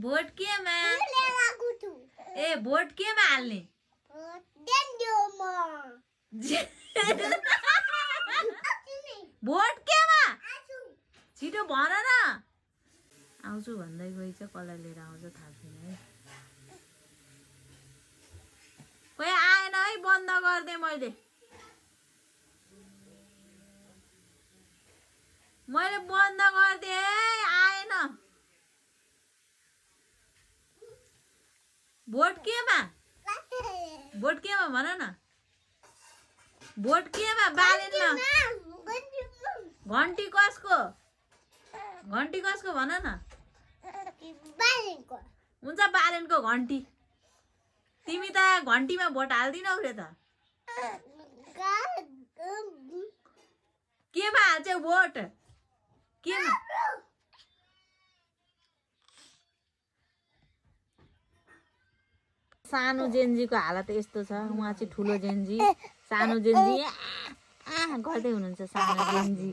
vote केमा ए vote केमा हाल्ने भोट केमा छिटो भन न आउँछु भन्दै गइछ कसलाई लिएर आउँछ थाहा छैन है खोइ आएन है बन्द गर्दे मैले बन्द गर्दे आएन भोट केमा भन न भोट केमा बालेनमा घन्टी कसको भन न हुन्छ बालेनको घन्टी तिमी त घन्टीमा भोट हाल्दिनौ रे त केमा हाल्छौ भोट केमा सानो जेन्जीको हालत यस्तो छ उहाँ चाहिँ ठुलो जेन्जी सानो जेन्जी गर्दै हुनुहुन्छ सानो जेन्जी